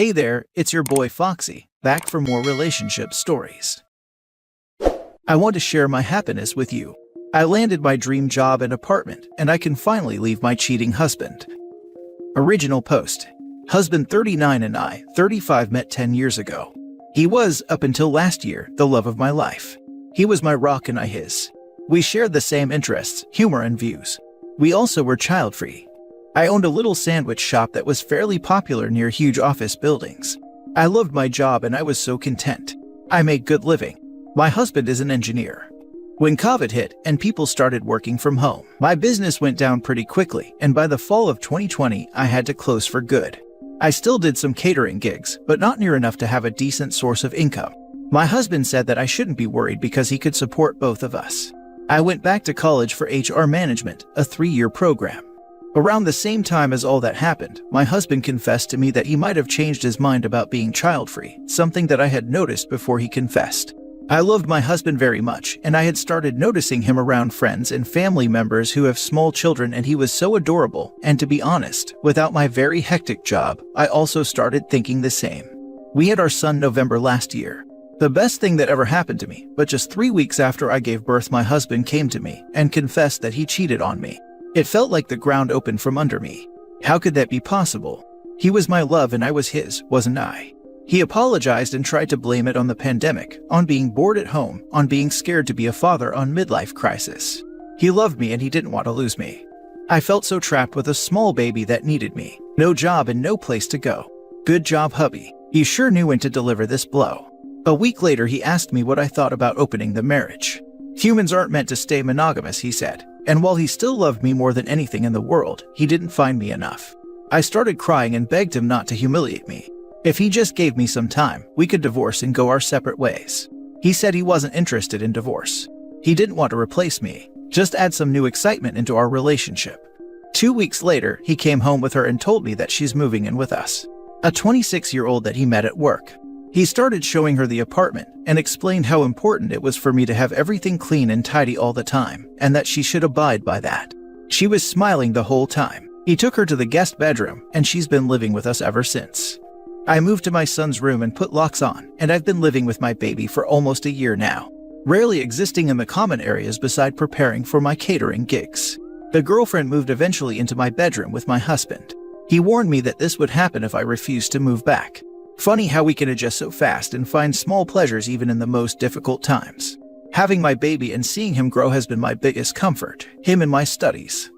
Hey there, it's your boy Foxy, back for more relationship stories. I want to share my happiness with you. I landed my dream job and apartment, and I can finally leave my cheating husband. Original post. Husband 39 and I, 35, met 10 years ago. He was, up until last year, the love of my life. He was my rock and I his. We shared the same interests, humor and views. We also were child-free. I owned a little sandwich shop that was fairly popular near huge office buildings. I loved my job and I was so content. I made good living. My husband is an engineer. When COVID hit and people started working from home, my business went down pretty quickly, and by the fall of 2020, I had to close for good. I still did some catering gigs, but not near enough to have a decent source of income. My husband said that I shouldn't be worried because he could support both of us. I went back to college for HR management, a 3-year program. Around the same time as all that happened, my husband confessed to me that he might have changed his mind about being child-free, something that I had noticed before he confessed. I loved my husband very much, and I had started noticing him around friends and family members who have small children, and he was so adorable, and to be honest, without my very hectic job, I also started thinking the same. We had our son November last year. The best thing that ever happened to me, but just 3 weeks after I gave birth, my husband came to me and confessed that he cheated on me. It felt like the ground opened from under me. How could that be possible? He was my love and I was his, wasn't I? He apologized and tried to blame it on the pandemic, on being bored at home, on being scared to be a father, on midlife crisis. He loved me and he didn't want to lose me. I felt so trapped with a small baby that needed me. No job and no place to go. Good job, hubby. He sure knew when to deliver this blow. A week later, he asked me what I thought about opening the marriage. Humans aren't meant to stay monogamous, he said. And while he still loved me more than anything in the world, he didn't find me enough. I started crying and begged him not to humiliate me. If he just gave me some time, we could divorce and go our separate ways. He said he wasn't interested in divorce. He didn't want to replace me, just add some new excitement into our relationship. 2 weeks later, he came home with her and told me that she's moving in with us. A 26-year-old that he met at work. He started showing her the apartment and explained how important it was for me to have everything clean and tidy all the time, and that she should abide by that. She was smiling the whole time. He took her to the guest bedroom, and she's been living with us ever since. I moved to my son's room and put locks on, and I've been living with my baby for almost a year now, rarely existing in the common areas beside preparing for my catering gigs. The girlfriend moved eventually into my bedroom with my husband. He warned me that this would happen if I refused to move back. Funny how we can adjust so fast and find small pleasures even in the most difficult times. Having my baby and seeing him grow has been my biggest comfort, him and my studies.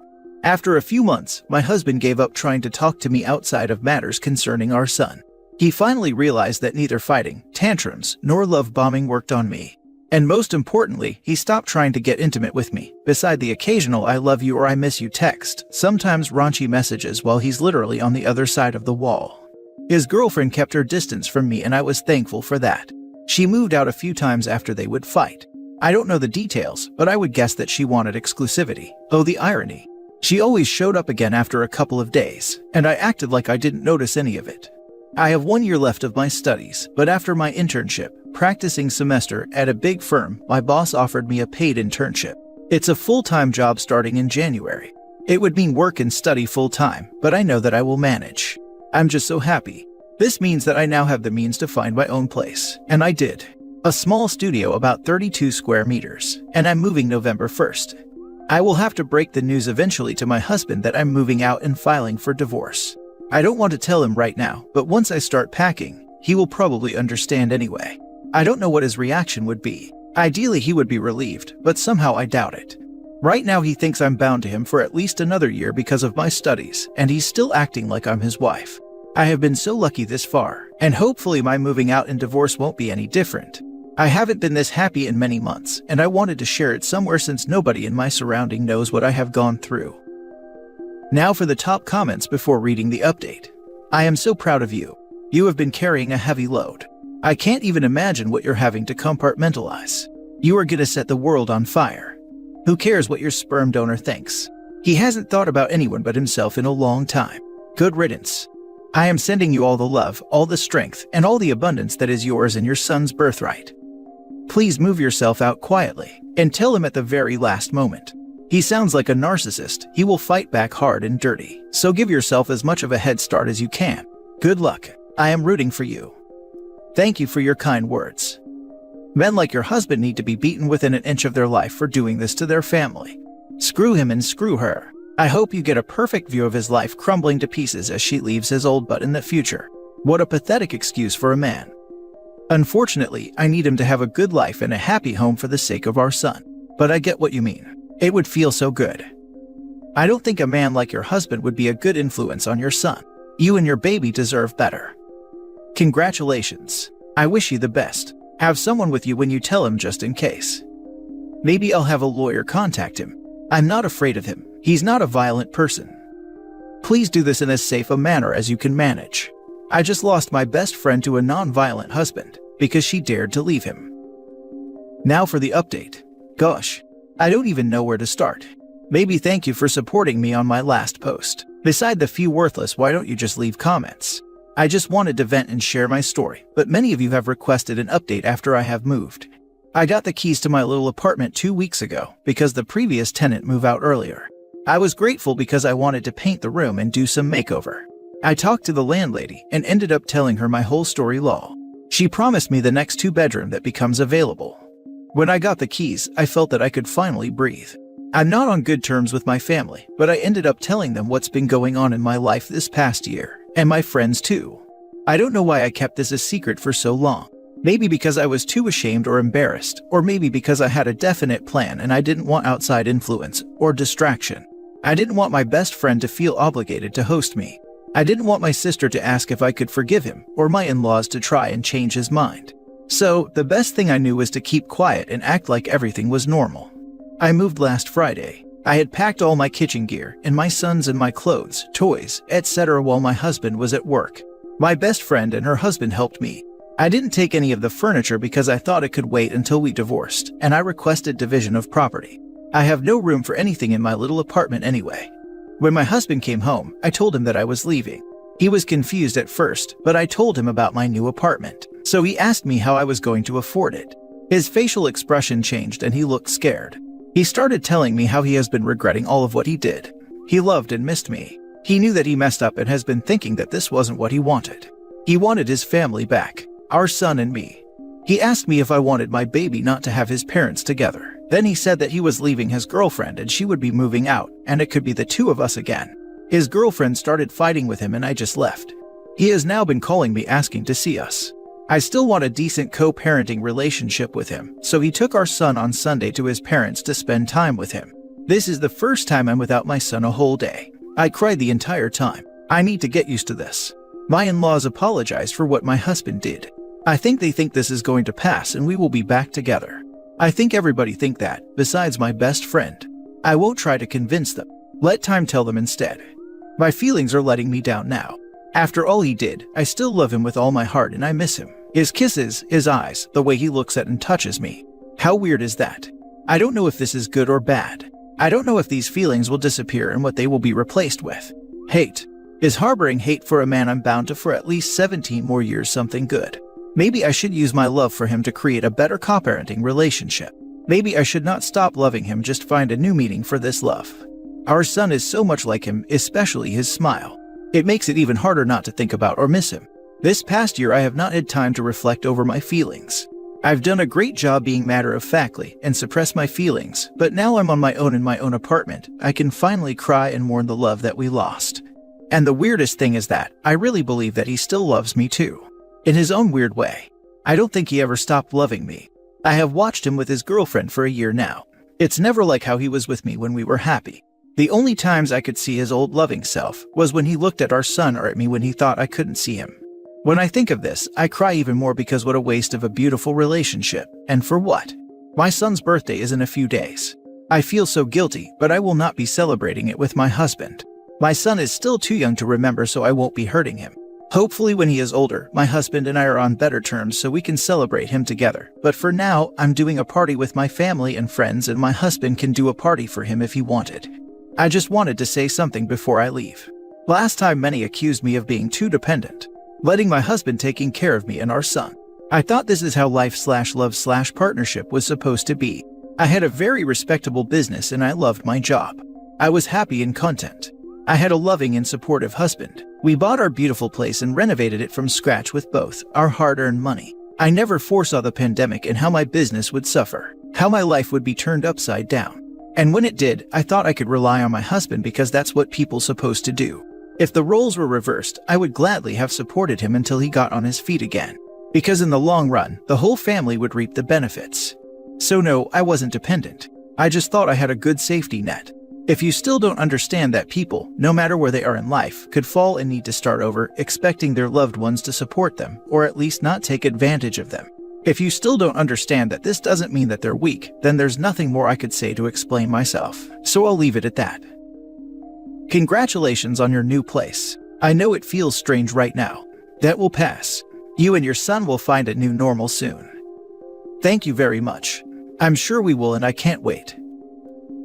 After a few months, my husband gave up trying to talk to me outside of matters concerning our son. He finally realized that neither fighting, tantrums, nor love bombing worked on me. And most importantly, he stopped trying to get intimate with me, beside the occasional "I love you" or "I miss you" text, sometimes raunchy messages while he's literally on the other side of the wall. His girlfriend kept her distance from me and I was thankful for that. She moved out a few times after they would fight. I don't know the details, but I would guess that she wanted exclusivity. Oh, the irony. She always showed up again after a couple of days, and I acted like I didn't notice any of it. I have 1 year left of my studies, but after my internship, practicing semester at a big firm, my boss offered me a paid internship. It's a full-time job starting in January. It would mean work and study full-time, but I know that I will manage. I'm just so happy. This means that I now have the means to find my own place, and I did. A small studio about 32 square meters, and I'm moving November 1st. I will have to break the news eventually to my husband that I'm moving out and filing for divorce. I don't want to tell him right now, but once I start packing, he will probably understand anyway. I don't know what his reaction would be. Ideally, he would be relieved, but somehow I doubt it. Right now, he thinks I'm bound to him for at least another year because of my studies, and he's still acting like I'm his wife. I have been so lucky this far, and hopefully my moving out and divorce won't be any different. I haven't been this happy in many months, and I wanted to share it somewhere since nobody in my surrounding knows what I have gone through. Now for the top comments before reading the update. I am so proud of you. You have been carrying a heavy load. I can't even imagine what you're having to compartmentalize. You are gonna set the world on fire. Who cares what your sperm donor thinks? He hasn't thought about anyone but himself in a long time. Good riddance. I am sending you all the love, all the strength, and all the abundance that is yours and your son's birthright. Please move yourself out quietly and tell him at the very last moment. He sounds like a narcissist. He will fight back hard and dirty, so give yourself as much of a head start as you can. Good luck. I am rooting for you. Thank you for your kind words. Men like your husband need to be beaten within an inch of their life for doing this to their family. Screw him and screw her. I hope you get a perfect view of his life crumbling to pieces as she leaves his old butt in the future. What a pathetic excuse for a man. Unfortunately, I need him to have a good life and a happy home for the sake of our son. But I get what you mean. It would feel so good. I don't think a man like your husband would be a good influence on your son. You and your baby deserve better. Congratulations. I wish you the best. Have someone with you when you tell him just in case. Maybe I'll have a lawyer contact him. I'm not afraid of him. He's not a violent person. Please do this in as safe a manner as you can manage. I just lost my best friend to a non-violent husband because she dared to leave him. Now for the update. Gosh, I don't even know where to start. Maybe thank you for supporting me on my last post. Beside the few worthless, why don't you just leave comments? I just wanted to vent and share my story, but many of you have requested an update after I have moved. I got the keys to my little apartment 2 weeks ago because the previous tenant moved out earlier. I was grateful because I wanted to paint the room and do some makeover. I talked to the landlady and ended up telling her my whole story law. She promised me the next 2-bedroom that becomes available. When I got the keys, I felt that I could finally breathe. I'm not on good terms with my family, but I ended up telling them what's been going on in my life this past year, and my friends too. I don't know why I kept this a secret for so long. Maybe because I was too ashamed or embarrassed, or maybe because I had a definite plan and I didn't want outside influence or distraction. I didn't want my best friend to feel obligated to host me. I didn't want my sister to ask if I could forgive him, or my in-laws to try and change his mind. So, the best thing I knew was to keep quiet and act like everything was normal. I moved last Friday. I had packed all my kitchen gear, and my sons and my clothes, toys, etc. while my husband was at work. My best friend and her husband helped me. I didn't take any of the furniture because I thought it could wait until we divorced, and I requested division of property. I have no room for anything in my little apartment anyway. When my husband came home, I told him that I was leaving. He was confused at first, but I told him about my new apartment. So he asked me how I was going to afford it. His facial expression changed and he looked scared. He started telling me how he has been regretting all of what he did. He loved and missed me. He knew that he messed up and has been thinking that this wasn't what he wanted. He wanted his family back, our son and me. He asked me if I wanted my baby not to have his parents together. Then he said that he was leaving his girlfriend and she would be moving out, and it could be the two of us again. His girlfriend started fighting with him and I just left. He has now been calling me asking to see us. I still want a decent co-parenting relationship with him, so he took our son on Sunday to his parents to spend time with him. This is the first time I'm without my son a whole day. I cried the entire time. I need to get used to this. My in-laws apologized for what my husband did. I think they think this is going to pass and we will be back together. I think everybody think that, besides my best friend. I won't try to convince them. Let time tell them instead. My feelings are letting me down now. After all he did, I still love him with all my heart and I miss him. His kisses, his eyes, the way he looks at and touches me. How weird is that? I don't know if this is good or bad. I don't know if these feelings will disappear and what they will be replaced with. Hate. Is harboring hate for a man I'm bound to for at least 17 more years something good? Maybe I should use my love for him to create a better co-parenting relationship. Maybe I should not stop loving him, just find a new meaning for this love. Our son is so much like him, especially his smile. It makes it even harder not to think about or miss him. This past year I have not had time to reflect over my feelings. I've done a great job being matter-of-factly and suppress my feelings, but now I'm on my own in my own apartment. I can finally cry and mourn the love that we lost. And the weirdest thing is that I really believe that he still loves me too. In his own weird way. I don't think he ever stopped loving me. I have watched him with his girlfriend for a year now. It's never like how he was with me when we were happy. The only times I could see his old loving self was when he looked at our son or at me when he thought I couldn't see him. When I think of this, I cry even more because what a waste of a beautiful relationship. And for what? My son's birthday is in a few days. I feel so guilty, but I will not be celebrating it with my husband. My son is still too young to remember, so I won't be hurting him. Hopefully when he is older, my husband and I are on better terms so we can celebrate him together. But for now, I'm doing a party with my family and friends, and my husband can do a party for him if he wanted. I just wanted to say something before I leave. Last time many accused me of being too dependent, letting my husband taking care of me and our son. I thought this is how life/love/partnership was supposed to be. I had a very respectable business and I loved my job. I was happy and content. I had a loving and supportive husband. We bought our beautiful place and renovated it from scratch with both our hard-earned money. I never foresaw the pandemic and how my business would suffer, how my life would be turned upside down. And when it did, I thought I could rely on my husband because that's what people supposed to do. If the roles were reversed, I would gladly have supported him until he got on his feet again. Because in the long run, the whole family would reap the benefits. So no, I wasn't dependent. I just thought I had a good safety net. If you still don't understand that people, no matter where they are in life, could fall and need to start over, expecting their loved ones to support them, or at least not take advantage of them. If you still don't understand that this doesn't mean that they're weak, then there's nothing more I could say to explain myself. So I'll leave it at that. Congratulations on your new place. I know it feels strange right now. That will pass. You and your son will find a new normal soon. Thank you very much. I'm sure we will, and I can't wait.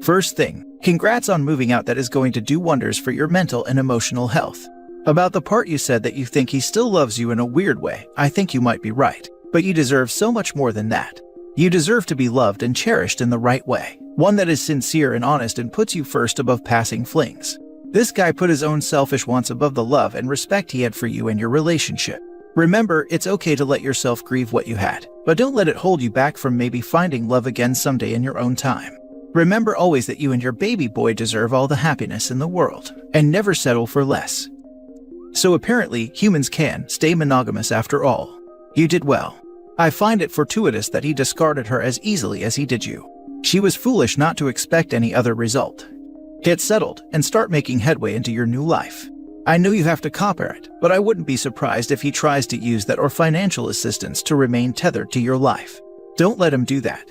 First thing, congrats on moving out. That is going to do wonders for your mental and emotional health. About the part you said that you think he still loves you in a weird way, I think you might be right. But you deserve so much more than that. You deserve to be loved and cherished in the right way. One that is sincere and honest and puts you first above passing flings. This guy put his own selfish wants above the love and respect he had for you and your relationship. Remember, it's okay to let yourself grieve what you had, but don't let it hold you back from maybe finding love again someday in your own time. Remember always that you and your baby boy deserve all the happiness in the world, and never settle for less. So apparently, humans can stay monogamous after all. You did well. I find it fortuitous that he discarded her as easily as he did you. She was foolish not to expect any other result. Get settled and start making headway into your new life. I know you have to copper it, but I wouldn't be surprised if he tries to use that or financial assistance to remain tethered to your life. Don't let him do that.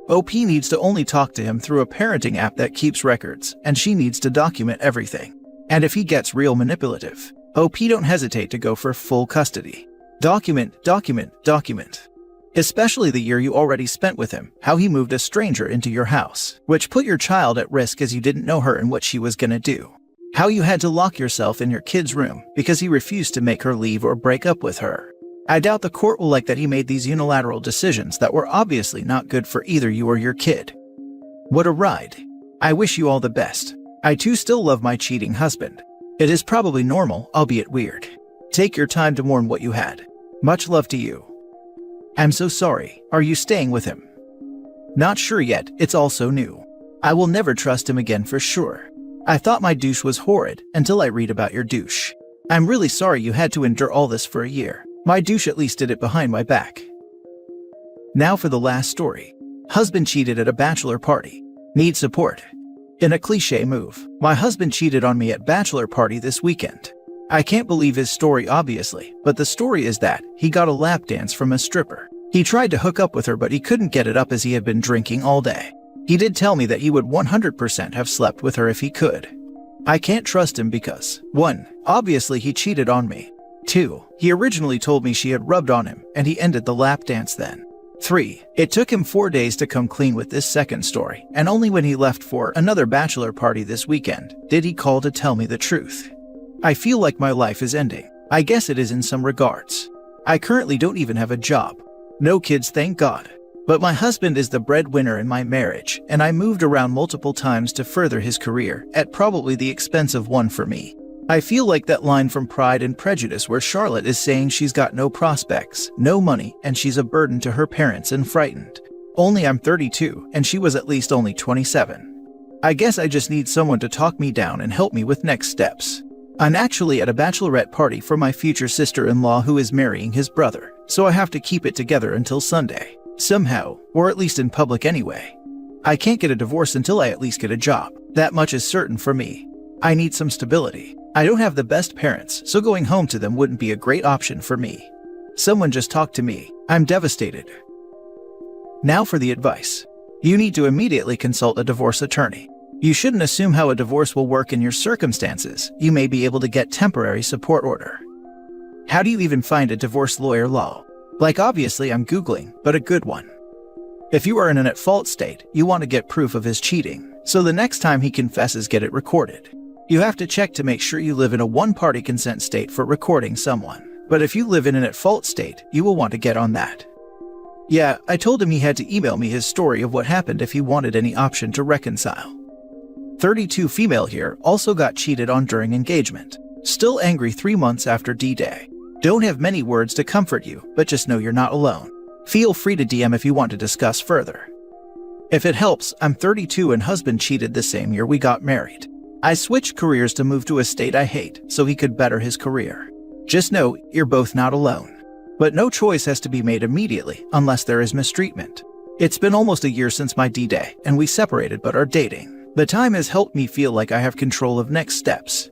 OP needs to only talk to him through a parenting app that keeps records, and she needs to document everything. And if he gets real manipulative, OP don't hesitate to go for full custody. Document. Especially the year you already spent with him, how he moved a stranger into your house, which put your child at risk as you didn't know her and what she was gonna do. How you had to lock yourself in your kid's room because he refused to make her leave or break up with her. I doubt the court will like that he made these unilateral decisions that were obviously not good for either you or your kid. What a ride. I wish you all the best. I too still love my cheating husband. It is probably normal, albeit weird. Take your time to mourn what you had. Much love to you. I'm so sorry. Are you staying with him? Not sure yet, it's all so new. I will never trust him again for sure. I thought my douche was horrid until I read about your douche. I'm really sorry you had to endure all this for a year. My douche at least did it behind my back. Now for the last story. Husband cheated at a bachelor party. Need support. In a cliche move, my husband cheated on me at bachelor party this weekend. I can't believe his story obviously, but the story is that he got a lap dance from a stripper. He tried to hook up with her but he couldn't get it up as he had been drinking all day. He did tell me that he would 100% have slept with her if he could. I can't trust him because 1. Obviously he cheated on me. 2. He originally told me she had rubbed on him, and he ended the lap dance then. 3. It took him 4 days to come clean with this second story, and only when he left for another bachelor party this weekend did he call to tell me the truth. I feel like my life is ending. I guess it is in some regards. I currently don't even have a job. No kids, thank God. But my husband is the breadwinner in my marriage, and I moved around multiple times to further his career, at probably the expense of one for me. I feel like that line from Pride and Prejudice where Charlotte is saying she's got no prospects, no money, and she's a burden to her parents and frightened. Only I'm 32, and she was at least only 27. I guess I just need someone to talk me down and help me with next steps. I'm actually at a bachelorette party for my future sister-in-law who is marrying his brother, so I have to keep it together until Sunday. Somehow, or at least in public anyway. I can't get a divorce until I at least get a job. That much is certain for me. I need some stability. I don't have the best parents, so going home to them wouldn't be a great option for me. Someone just talk to me. I'm devastated. Now for the advice. You need to immediately consult a divorce attorney. You shouldn't assume how a divorce will work in your circumstances. You may be able to get temporary support order. How do you even find a divorce lawyer law? Like obviously I'm Googling, but a good one. If you are in an at-fault state, you want to get proof of his cheating, so the next time he confesses get it recorded. You have to check to make sure you live in a one-party consent state for recording someone, but if you live in an at-fault state, you will want to get on that. Yeah, I told him he had to email me his story of what happened if he wanted any option to reconcile. 32 female here, also got cheated on during engagement. Still angry 3 months after D-Day. Don't have many words to comfort you, but just know you're not alone. Feel free to DM if you want to discuss further. If it helps, I'm 32 and husband cheated the same year we got married. I switched careers to move to a state I hate so he could better his career. Just know you're both not alone. But no choice has to be made immediately unless there is mistreatment. It's been almost a year since my D-Day and we separated but are dating. The time has helped me feel like I have control of next steps.